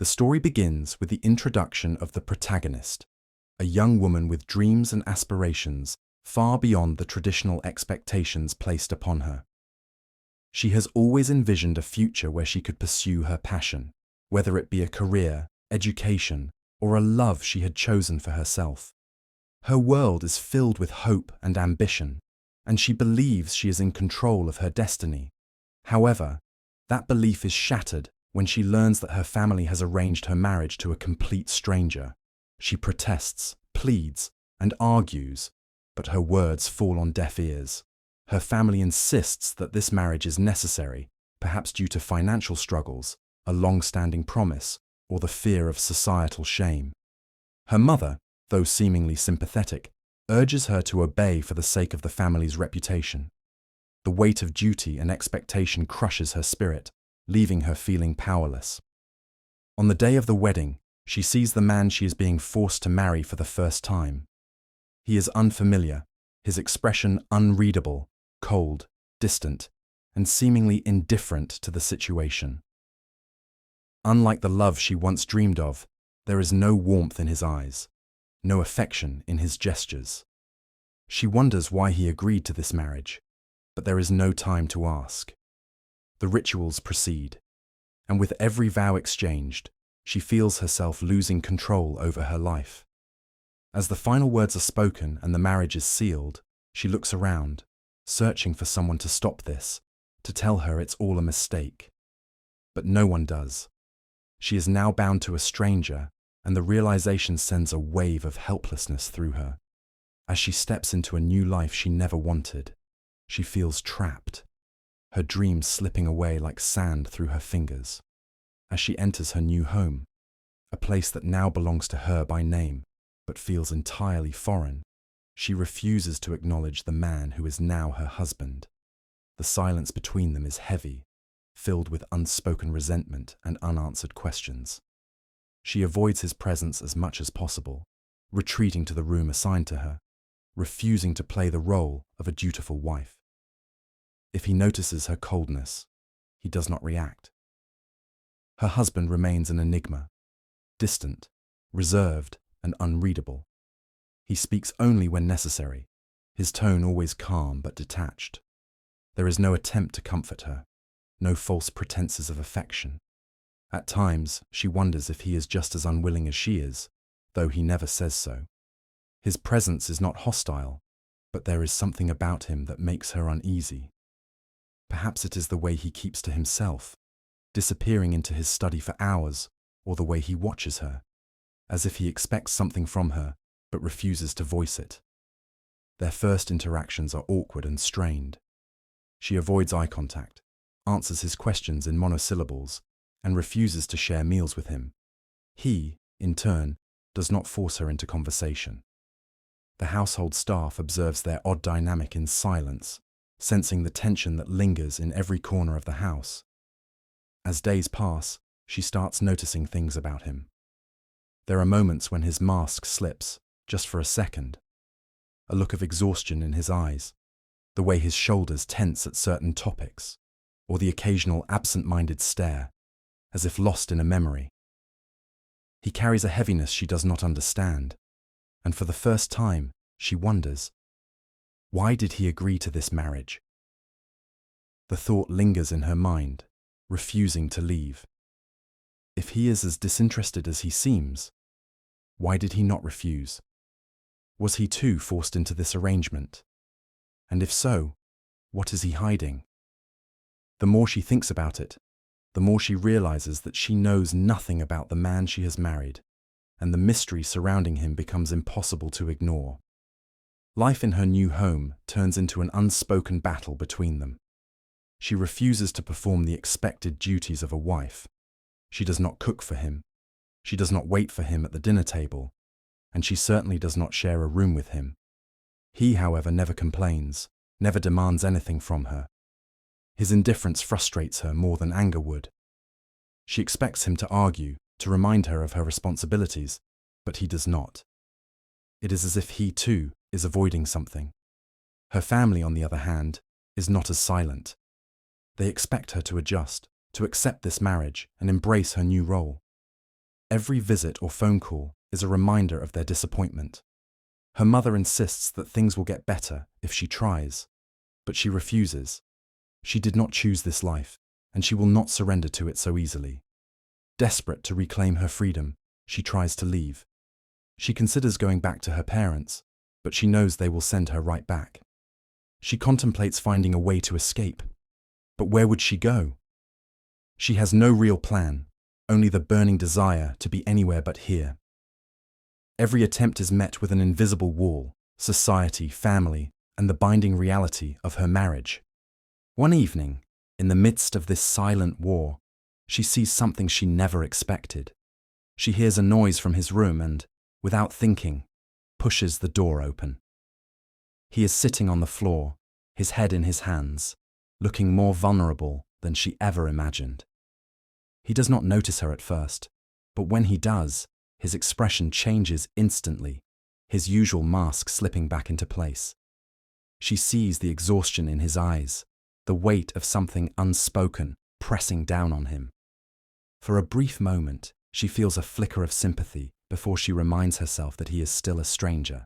The story begins with the introduction of the protagonist, a young woman with dreams and aspirations far beyond the traditional expectations placed upon her. She has always envisioned a future where she could pursue her passion, whether it be a career, education, or a love she had chosen for herself. Her world is filled with hope and ambition, and she believes she is in control of her destiny. However, that belief is shattered when she learns that her family has arranged her marriage to a complete stranger. She protests, pleads, and argues, but her words fall on deaf ears. Her family insists that this marriage is necessary, perhaps due to financial struggles, a long-standing promise, or the fear of societal shame. Her mother, though seemingly sympathetic, urges her to obey for the sake of the family's reputation. The weight of duty and expectation crushes her spirit, leaving her feeling powerless. On the day of the wedding, she sees the man she is being forced to marry for the first time. He is unfamiliar, his expression unreadable, cold, distant, and seemingly indifferent to the situation. Unlike the love she once dreamed of, there is no warmth in his eyes, no affection in his gestures. She wonders why he agreed to this marriage, but there is no time to ask. The rituals proceed, and with every vow exchanged, she feels herself losing control over her life. As the final words are spoken and the marriage is sealed, she looks around, searching for someone to stop this, to tell her it's all a mistake. But no one does. She is now bound to a stranger, and the realization sends a wave of helplessness through her. As she steps into a new life she never wanted, she feels trapped, her dreams slipping away like sand through her fingers. As she enters her new home, a place that now belongs to her by name, but feels entirely foreign, she refuses to acknowledge the man who is now her husband. The silence between them is heavy, filled with unspoken resentment and unanswered questions. She avoids his presence as much as possible, retreating to the room assigned to her, refusing to play the role of a dutiful wife. If he notices her coldness, he does not react. Her husband remains an enigma, distant, reserved, and unreadable. He speaks only when necessary, his tone always calm but detached. There is no attempt to comfort her, no false pretenses of affection. At times, she wonders if he is just as unwilling as she is, though he never says so. His presence is not hostile, but there is something about him that makes her uneasy. Perhaps it is the way he keeps to himself, disappearing into his study for hours, or the way he watches her, as if he expects something from her, but refuses to voice it. Their first interactions are awkward and strained. She avoids eye contact, answers his questions in monosyllables, and refuses to share meals with him. He, in turn, does not force her into conversation. The household staff observes their odd dynamic in silence, sensing the tension that lingers in every corner of the house. As days pass, she starts noticing things about him. There are moments when his mask slips, just for a second. A look of exhaustion in his eyes, the way his shoulders tense at certain topics, or the occasional absent-minded stare, as if lost in a memory. He carries a heaviness she does not understand, and for the first time, she wonders, why did he agree to this marriage? The thought lingers in her mind, refusing to leave. If he is as disinterested as he seems, why did he not refuse? Was he too forced into this arrangement? And if so, what is he hiding? The more she thinks about it, the more she realizes that she knows nothing about the man she has married, and the mystery surrounding him becomes impossible to ignore. Life in her new home turns into an unspoken battle between them. She refuses to perform the expected duties of a wife. She does not cook for him. She does not wait for him at the dinner table, and she certainly does not share a room with him. He, however, never complains, never demands anything from her. His indifference frustrates her more than anger would. She expects him to argue, to remind her of her responsibilities, but he does not. It is as if he, too, is avoiding something. Her family, on the other hand, is not as silent. They expect her to adjust, to accept this marriage and embrace her new role. Every visit or phone call is a reminder of their disappointment. Her mother insists that things will get better if she tries, but she refuses. She did not choose this life, and she will not surrender to it so easily. Desperate to reclaim her freedom, she tries to leave. She considers going back to her parents, but she knows they will send her right back. She contemplates finding a way to escape. But where would she go? She has no real plan, only the burning desire to be anywhere but here. Every attempt is met with an invisible wall, society, family, and the binding reality of her marriage. One evening, in the midst of this silent war, she sees something she never expected. She hears a noise from his room and, without thinking, pushes the door open. He is sitting on the floor, his head in his hands, looking more vulnerable than she ever imagined. He does not notice her at first, but when he does, his expression changes instantly, his usual mask slipping back into place. She sees the exhaustion in his eyes, the weight of something unspoken pressing down on him. For a brief moment, she feels a flicker of sympathy before she reminds herself that he is still a stranger.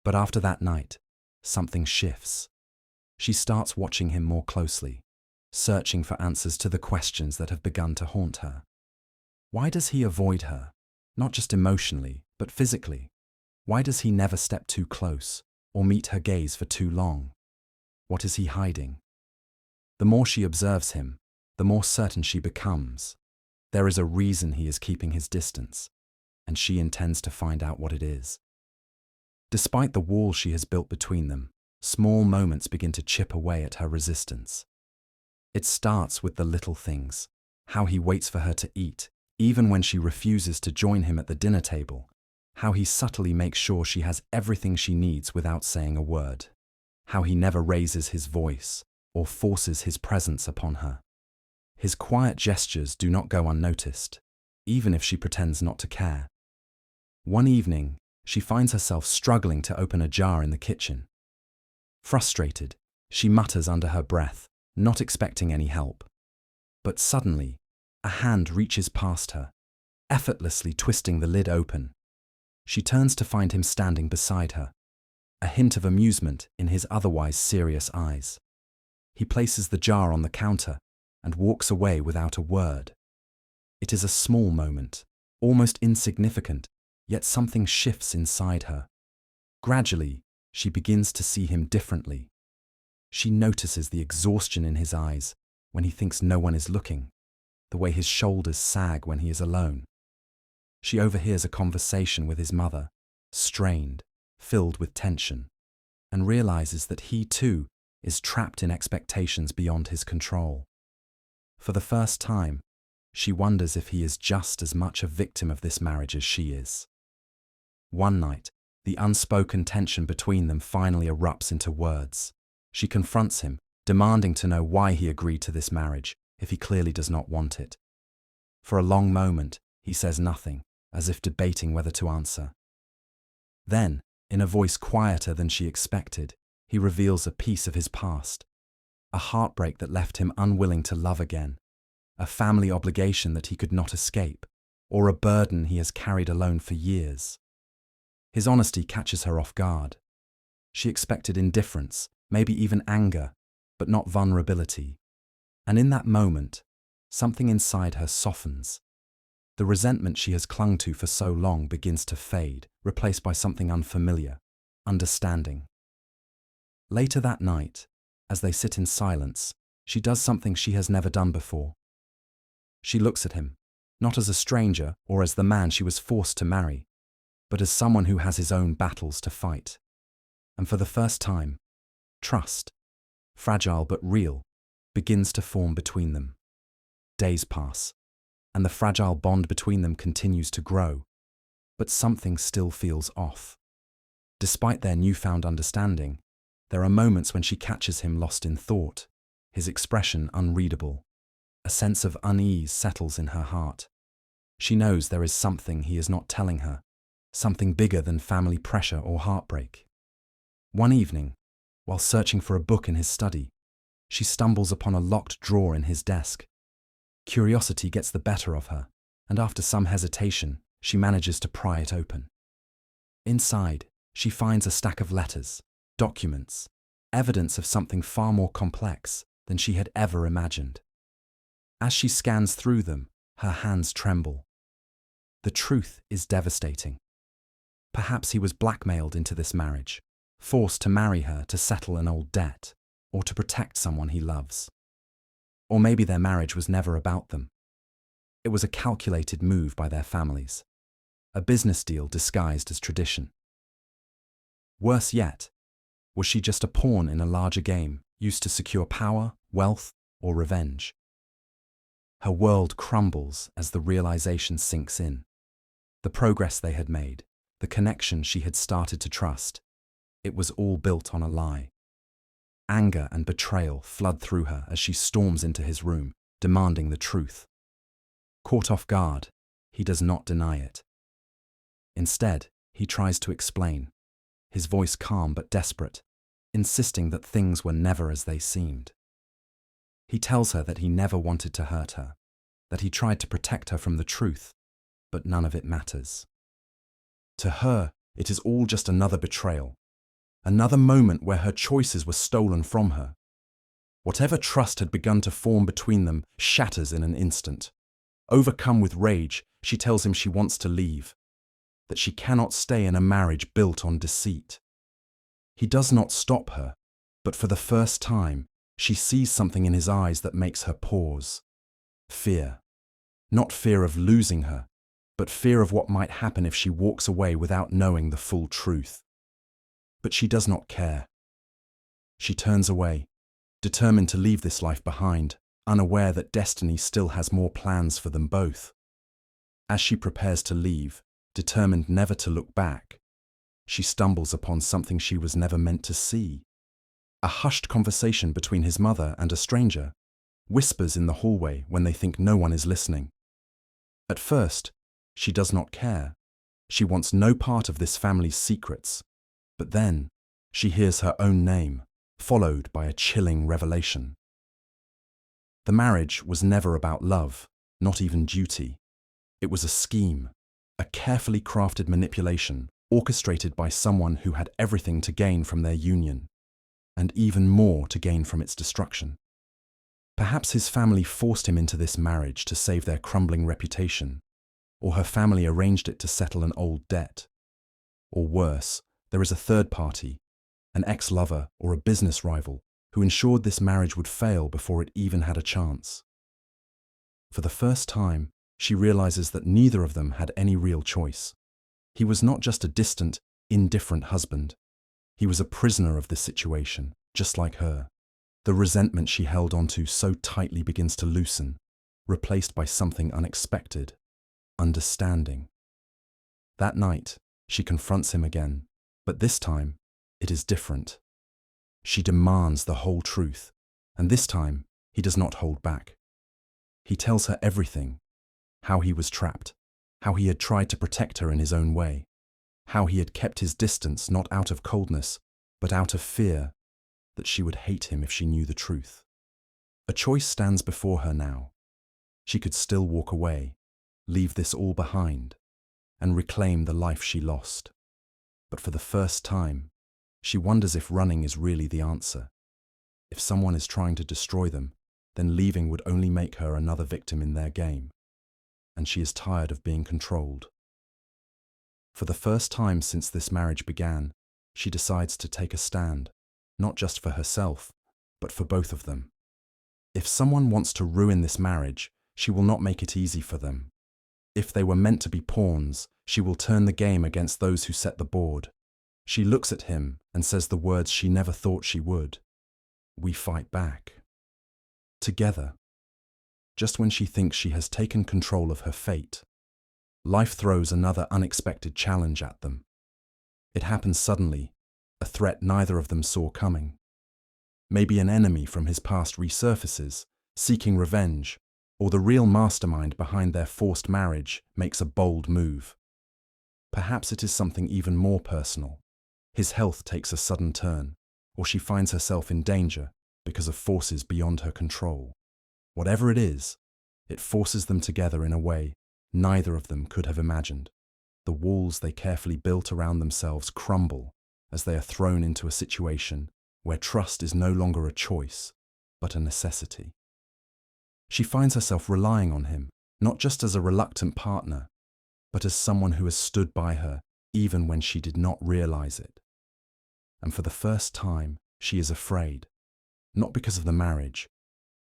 But after that night, something shifts. She starts watching him more closely, searching for answers to the questions that have begun to haunt her. Why does he avoid her, not just emotionally, but physically? Why does he never step too close or meet her gaze for too long? What is he hiding? The more she observes him, the more certain she becomes. There is a reason he is keeping his distance, and she intends to find out what it is. Despite the wall she has built between them, small moments begin to chip away at her resistance. It starts with the little things, how he waits for her to eat, even when she refuses to join him at the dinner table, how he subtly makes sure she has everything she needs without saying a word, how he never raises his voice or forces his presence upon her. His quiet gestures do not go unnoticed, even if she pretends not to care. One evening, she finds herself struggling to open a jar in the kitchen. Frustrated, she mutters under her breath, not expecting any help. But suddenly, a hand reaches past her, effortlessly twisting the lid open. She turns to find him standing beside her, a hint of amusement in his otherwise serious eyes. He places the jar on the counter and walks away without a word. It is a small moment, almost insignificant, yet something shifts inside her. Gradually, she begins to see him differently. She notices the exhaustion in his eyes when he thinks no one is looking, the way his shoulders sag when he is alone. She overhears a conversation with his mother, strained, filled with tension, and realizes that he too is trapped in expectations beyond his control. For the first time, she wonders if he is just as much a victim of this marriage as she is. One night, the unspoken tension between them finally erupts into words. She confronts him, demanding to know why he agreed to this marriage if he clearly does not want it. For a long moment, he says nothing, as if debating whether to answer. Then, in a voice quieter than she expected, he reveals a piece of his past, a heartbreak that left him unwilling to love again, a family obligation that he could not escape, or a burden he has carried alone for years. His honesty catches her off guard. She expected indifference, maybe even anger, but not vulnerability. And in that moment, something inside her softens. The resentment she has clung to for so long begins to fade, replaced by something unfamiliar, understanding. Later that night, as they sit in silence, she does something she has never done before. She looks at him, not as a stranger or as the man she was forced to marry, but as someone who has his own battles to fight. And for the first time, trust, fragile but real, begins to form between them. Days pass, and the fragile bond between them continues to grow, but something still feels off. Despite their newfound understanding, there are moments when she catches him lost in thought, his expression unreadable. A sense of unease settles in her heart. She knows there is something he is not telling her, something bigger than family pressure or heartbreak. One evening, while searching for a book in his study, she stumbles upon a locked drawer in his desk. Curiosity gets the better of her, and after some hesitation, she manages to pry it open. Inside, she finds a stack of letters, documents, evidence of something far more complex than she had ever imagined. As she scans through them, her hands tremble. The truth is devastating. Perhaps he was blackmailed into this marriage, forced to marry her to settle an old debt, or to protect someone he loves. Or maybe their marriage was never about them. It was a calculated move by their families, a business deal disguised as tradition. Worse yet, was she just a pawn in a larger game used to secure power, wealth, or revenge? Her world crumbles as the realization sinks in. The progress they had made, the connection she had started to trust, it was all built on a lie. Anger and betrayal flood through her as she storms into his room, demanding the truth. Caught off guard, he does not deny it. Instead, he tries to explain, his voice calm but desperate, insisting that things were never as they seemed. He tells her that he never wanted to hurt her, that he tried to protect her from the truth, but none of it matters. To her, it is all just another betrayal, another moment where her choices were stolen from her. Whatever trust had begun to form between them shatters in an instant. Overcome with rage, she tells him she wants to leave, that she cannot stay in a marriage built on deceit. He does not stop her, but for the first time, she sees something in his eyes that makes her pause. Fear. Not fear of losing her, but fear of what might happen if she walks away without knowing the full truth. But she does not care. She turns away, determined to leave this life behind, unaware that destiny still has more plans for them both. As she prepares to leave, determined never to look back, she stumbles upon something she was never meant to see. A hushed conversation between his mother and a stranger, whispers in the hallway when they think no one is listening. At first, she does not care. She wants no part of this family's secrets. But then, she hears her own name, followed by a chilling revelation. The marriage was never about love, not even duty. It was a scheme, a carefully crafted manipulation orchestrated by someone who had everything to gain from their union, and even more to gain from its destruction. Perhaps his family forced him into this marriage to save their crumbling reputation, or her family arranged it to settle an old debt. Or worse, there is a third party, an ex-lover or a business rival, who ensured this marriage would fail before it even had a chance. For the first time, she realizes that neither of them had any real choice. He was not just a distant, indifferent husband. He was a prisoner of this situation, just like her. The resentment she held onto so tightly begins to loosen, replaced by something unexpected, understanding. That night, she confronts him again, but this time, it is different. She demands the whole truth, and this time, he does not hold back. He tells her everything, how he was trapped, how he had tried to protect her in his own way, how he had kept his distance not out of coldness, but out of fear that she would hate him if she knew the truth. A choice stands before her now. She could still walk away, leave this all behind, and reclaim the life she lost. But for the first time, she wonders if running is really the answer. If someone is trying to destroy them, then leaving would only make her another victim in their game. And she is tired of being controlled. For the first time since this marriage began, she decides to take a stand, not just for herself, but for both of them. If someone wants to ruin this marriage, she will not make it easy for them. If they were meant to be pawns, she will turn the game against those who set the board. She looks at him and says the words she never thought she would. We fight back. Together. Just when she thinks she has taken control of her fate, life throws another unexpected challenge at them. It happens suddenly, a threat neither of them saw coming. Maybe an enemy from his past resurfaces, seeking revenge, or the real mastermind behind their forced marriage makes a bold move. Perhaps it is something even more personal. His health takes a sudden turn, or she finds herself in danger because of forces beyond her control. Whatever it is, it forces them together in a way neither of them could have imagined. The walls they carefully built around themselves crumble as they are thrown into a situation where trust is no longer a choice, but a necessity. She finds herself relying on him, not just as a reluctant partner, but as someone who has stood by her even when she did not realize it. And for the first time, she is afraid, not because of the marriage,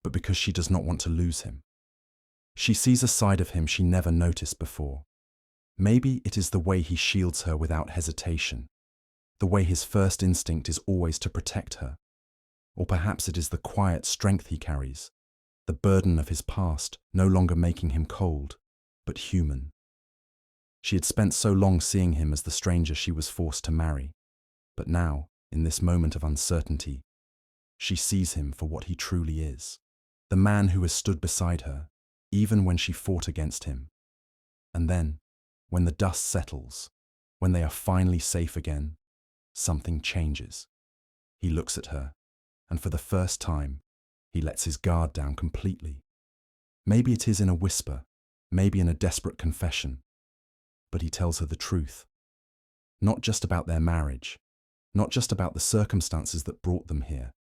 but because she does not want to lose him. She sees a side of him she never noticed before. Maybe it is the way he shields her without hesitation, the way his first instinct is always to protect her. Or perhaps it is the quiet strength he carries, the burden of his past no longer making him cold, but human. She had spent so long seeing him as the stranger she was forced to marry, but now, in this moment of uncertainty, she sees him for what he truly is, the man who has stood beside her, even when she fought against him. And then, when the dust settles, when they are finally safe again, something changes. He looks at her, and for the first time, he lets his guard down completely. Maybe it is in a whisper, maybe in a desperate confession, but he tells her the truth. Not just about their marriage, not just about the circumstances that brought them here,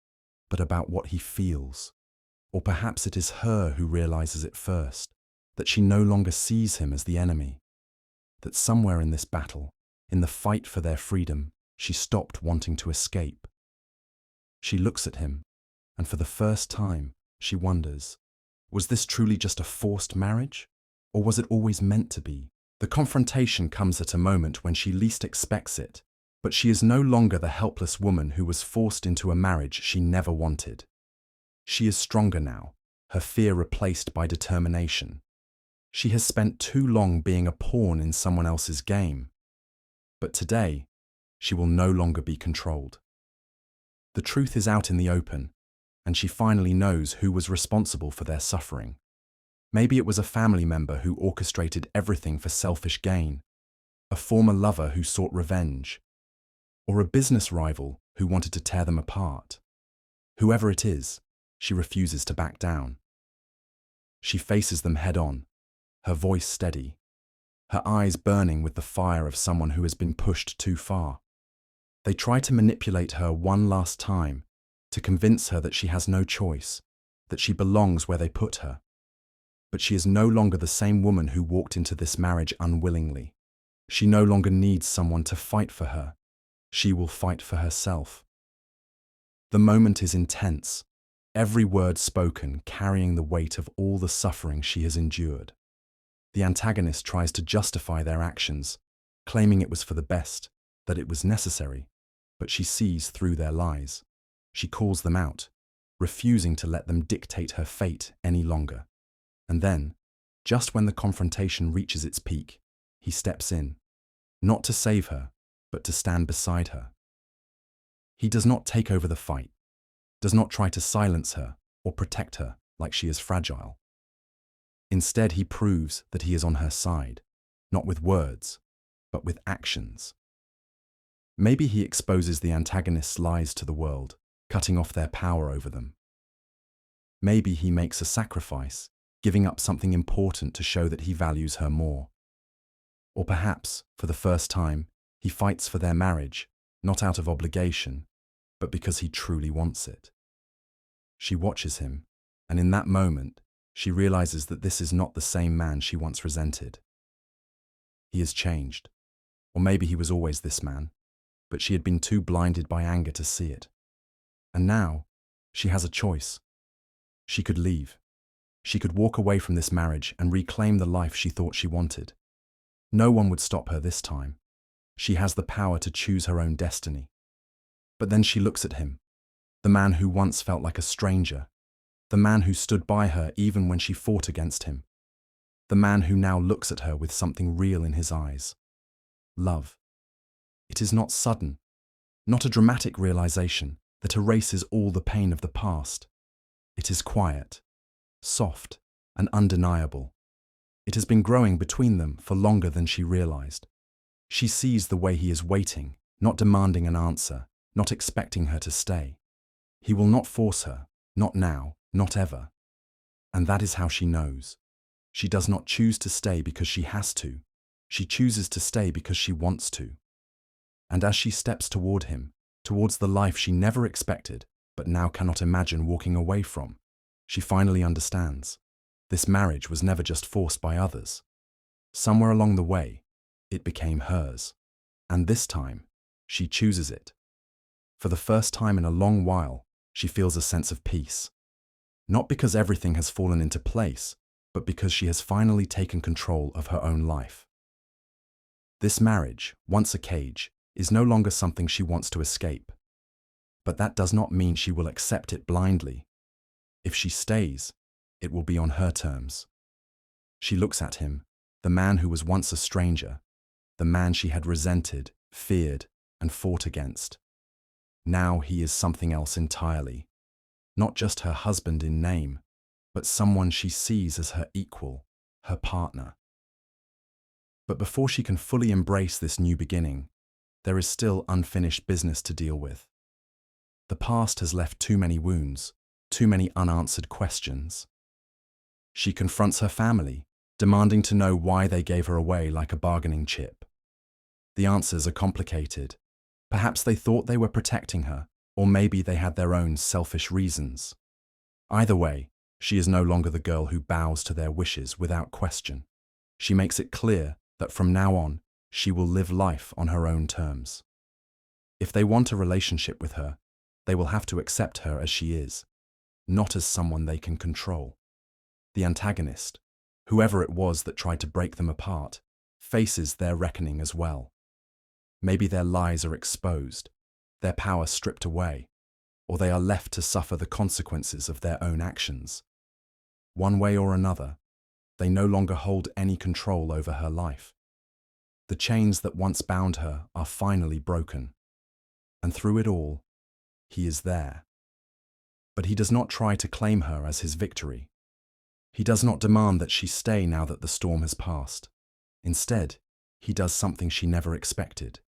but about what he feels. Or perhaps it is her who realizes it first, that she no longer sees him as the enemy, that somewhere in this battle, in the fight for their freedom, she stopped wanting to escape. She looks at him, and for the first time, she wonders, was this truly just a forced marriage? Or was it always meant to be? The confrontation comes at a moment when she least expects it, but she is no longer the helpless woman who was forced into a marriage she never wanted. She is stronger now, her fear replaced by determination. She has spent too long being a pawn in someone else's game. But today, she will no longer be controlled. The truth is out in the open, and she finally knows who was responsible for their suffering. Maybe it was a family member who orchestrated everything for selfish gain, a former lover who sought revenge, or a business rival who wanted to tear them apart. Whoever it is, she refuses to back down. She faces them head on, her voice steady, her eyes burning with the fire of someone who has been pushed too far. They try to manipulate her one last time, to convince her that she has no choice, that she belongs where they put her. But she is no longer the same woman who walked into this marriage unwillingly. She no longer needs someone to fight for her. She will fight for herself. The moment is intense, every word spoken carrying the weight of all the suffering she has endured. The antagonist tries to justify their actions, claiming it was for the best, that it was necessary, but she sees through their lies. She calls them out, refusing to let them dictate her fate any longer. And then, just when the confrontation reaches its peak, he steps in, not to save her, but to stand beside her. He does not take over the fight, does not try to silence her or protect her like she is fragile. Instead, he proves that he is on her side, not with words, but with actions. Maybe he exposes the antagonist's lies to the world, cutting off their power over them. Maybe he makes a sacrifice, giving up something important to show that he values her more. Or perhaps, for the first time, he fights for their marriage, not out of obligation, but because he truly wants it. She watches him, and in that moment, she realizes that this is not the same man she once resented. He has changed, or maybe he was always this man, but she had been too blinded by anger to see it. And now, she has a choice. She could leave. She could walk away from this marriage and reclaim the life she thought she wanted. No one would stop her this time. She has the power to choose her own destiny. But then she looks at him, the man who once felt like a stranger, the man who stood by her even when she fought against him, the man who now looks at her with something real in his eyes. Love. It is not sudden, not a dramatic realization that erases all the pain of the past. It is quiet, soft, and undeniable. It has been growing between them for longer than she realized. She sees the way he is waiting, not demanding an answer, not expecting her to stay. He will not force her, not now, not ever. And that is how she knows. She does not choose to stay because she has to. She chooses to stay because she wants to. And as she steps toward him, towards the life she never expected, but now cannot imagine walking away from, she finally understands. This marriage was never just forced by others. Somewhere along the way, it became hers. And this time, she chooses it. For the first time in a long while, she feels a sense of peace. Not because everything has fallen into place, but because she has finally taken control of her own life. This marriage, once a cage, is no longer something she wants to escape. But that does not mean she will accept it blindly. If she stays, it will be on her terms. She looks at him, the man who was once a stranger, the man she had resented, feared, and fought against. Now he is something else entirely. Not just her husband in name, but someone she sees as her equal, her partner. But before she can fully embrace this new beginning, there is still unfinished business to deal with. The past has left too many wounds, too many unanswered questions. She confronts her family, demanding to know why they gave her away like a bargaining chip. The answers are complicated. Perhaps they thought they were protecting her, or maybe they had their own selfish reasons. Either way, she is no longer the girl who bows to their wishes without question. She makes it clear that from now on, she will live life on her own terms. If they want a relationship with her, they will have to accept her as she is, not as someone they can control. The antagonist, whoever it was that tried to break them apart, faces their reckoning as well. Maybe their lies are exposed, their power stripped away, or they are left to suffer the consequences of their own actions. One way or another, they no longer hold any control over her life. The chains that once bound her are finally broken, and through it all, he is there. But he does not try to claim her as his victory. He does not demand that she stay now that the storm has passed. Instead, he does something she never expected.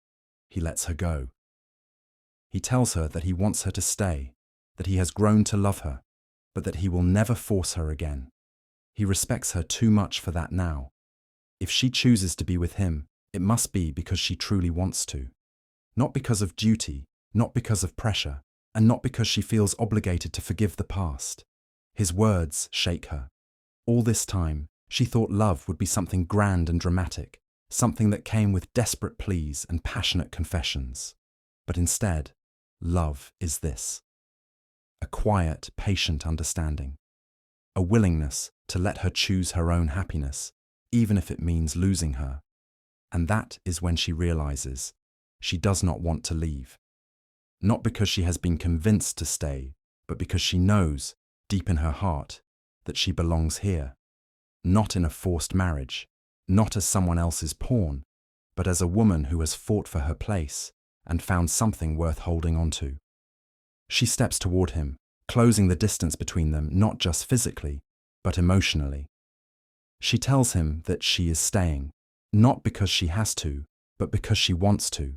He lets her go. He tells her that he wants her to stay, that he has grown to love her, but that he will never force her again. He respects her too much for that now. If she chooses to be with him, it must be because she truly wants to. Not because of duty, not because of pressure, and not because she feels obligated to forgive the past. His words shake her. All this time, she thought love would be something grand and dramatic, something that came with desperate pleas and passionate confessions. But instead, love is this: a quiet, patient understanding, a willingness to let her choose her own happiness, even if it means losing her. And that is when she realizes she does not want to leave. Not because she has been convinced to stay, but because she knows, deep in her heart, that she belongs here. Not in a forced marriage, not as someone else's pawn, but as a woman who has fought for her place and found something worth holding on to. She steps toward him, closing the distance between them not just physically, but emotionally. She tells him that she is staying, not because she has to, but because she wants to.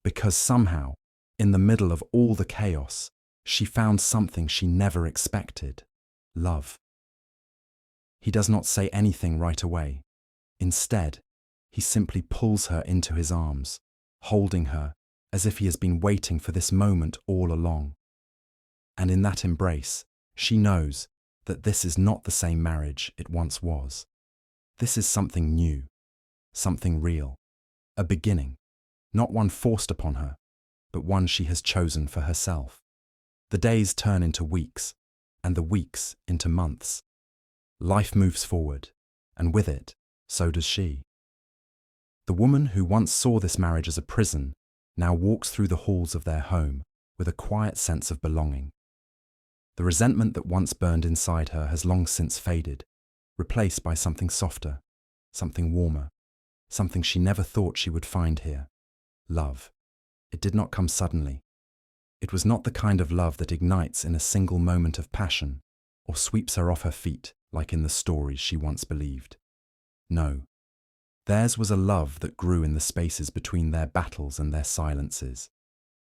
Because somehow, in the middle of all the chaos, she found something she never expected: love. He does not say anything right away. Instead, he simply pulls her into his arms, holding her as if he has been waiting for this moment all along. And in that embrace, she knows that this is not the same marriage it once was. This is something new, something real, a beginning, not one forced upon her, but one she has chosen for herself. The days turn into weeks, and the weeks into months. Life moves forward, and with it, so does she. The woman who once saw this marriage as a prison now walks through the halls of their home with a quiet sense of belonging. The resentment that once burned inside her has long since faded, replaced by something softer, something warmer, something she never thought she would find here: love. It did not come suddenly. It was not the kind of love that ignites in a single moment of passion or sweeps her off her feet like in the stories she once believed. No. Theirs was a love that grew in the spaces between their battles and their silences,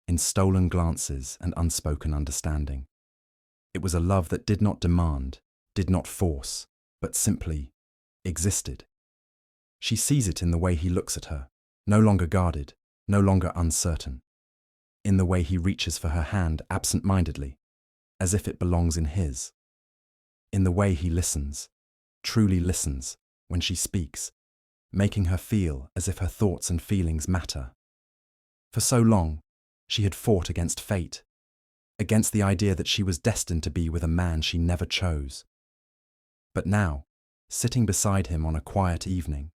in stolen glances and unspoken understanding. It was a love that did not demand, did not force, but simply existed. She sees it in the way he looks at her, no longer guarded, no longer uncertain. In the way he reaches for her hand absent-mindedly, as if it belongs in his. In the way he listens, truly listens, when she speaks, making her feel as if her thoughts and feelings matter. For so long, she had fought against fate, against the idea that she was destined to be with a man she never chose. But now, sitting beside him on a quiet evening,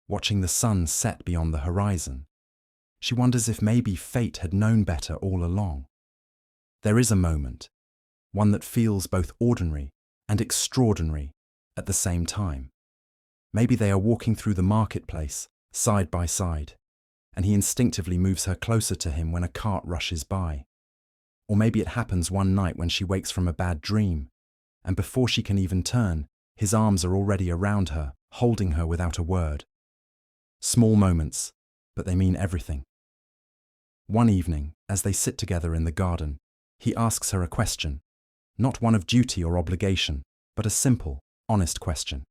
watching the sun set beyond the horizon, she wonders if maybe fate had known better all along. There is a moment, one that feels both ordinary and extraordinary at the same time. Maybe they are walking through the marketplace, side by side, and he instinctively moves her closer to him when a cart rushes by. Or maybe it happens one night when she wakes from a bad dream, and before she can even turn, his arms are already around her, holding her without a word. Small moments, but they mean everything. One evening, as they sit together in the garden, he asks her a question, not one of duty or obligation, but a simple, honest question.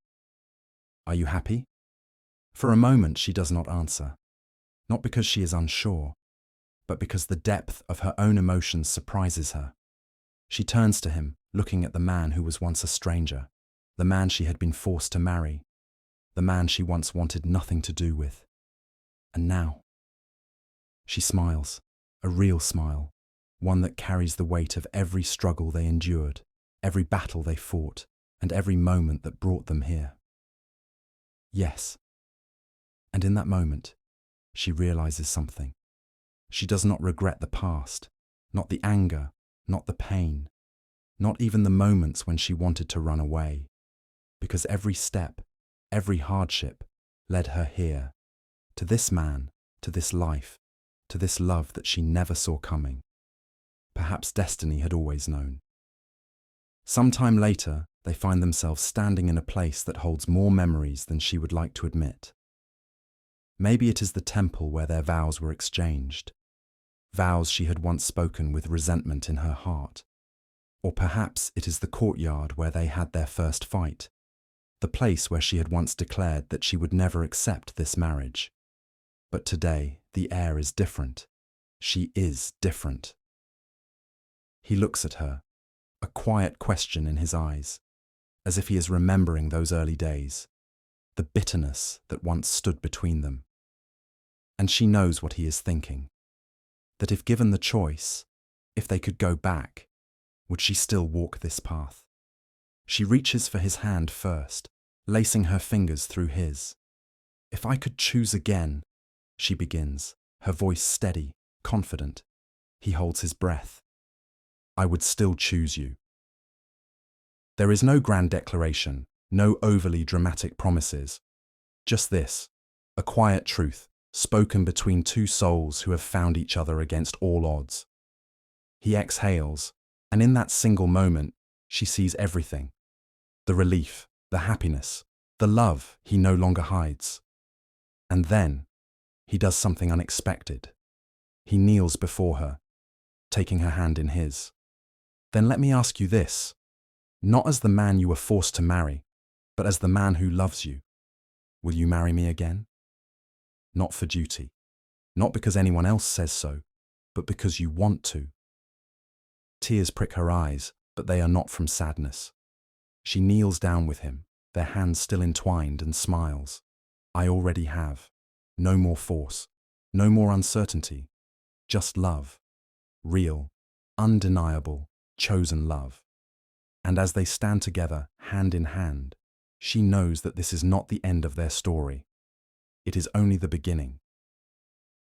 Are you happy? For a moment she does not answer, not because she is unsure, but because the depth of her own emotions surprises her. She turns to him, looking at the man who was once a stranger, the man she had been forced to marry, the man she once wanted nothing to do with. And now? She smiles, a real smile, one that carries the weight of every struggle they endured, every battle they fought, and every moment that brought them here. Yes. And in that moment, she realizes something. She does not regret the past, not the anger, not the pain, not even the moments when she wanted to run away, because every step, every hardship led her here, to this man, to this life, to this love that she never saw coming. Perhaps destiny had always known. Sometime later, they find themselves standing in a place that holds more memories than she would like to admit. Maybe it is the temple where their vows were exchanged, vows she had once spoken with resentment in her heart. Or perhaps it is the courtyard where they had their first fight, the place where she had once declared that she would never accept this marriage. But today, the air is different. She is different. He looks at her, a quiet question in his eyes, as if he is remembering those early days, the bitterness that once stood between them. And she knows what he is thinking, that if given the choice, if they could go back, would she still walk this path? She reaches for his hand first, lacing her fingers through his. If I could choose again, she begins, her voice steady, confident. He holds his breath. I would still choose you. There is no grand declaration, no overly dramatic promises. Just this, a quiet truth, spoken between two souls who have found each other against all odds. He exhales, and in that single moment, she sees everything. The relief, the happiness, the love he no longer hides. And then, he does something unexpected. He kneels before her, taking her hand in his. Then let me ask you this, not as the man you were forced to marry, but as the man who loves you. Will you marry me again? Not for duty, not because anyone else says so, but because you want to. Tears prick her eyes, but they are not from sadness. She kneels down with him, their hands still entwined, and smiles. I already have. No more force, no more uncertainty, just love. Real, undeniable, chosen love. And as they stand together, hand in hand, she knows that this is not the end of their story. It is only the beginning.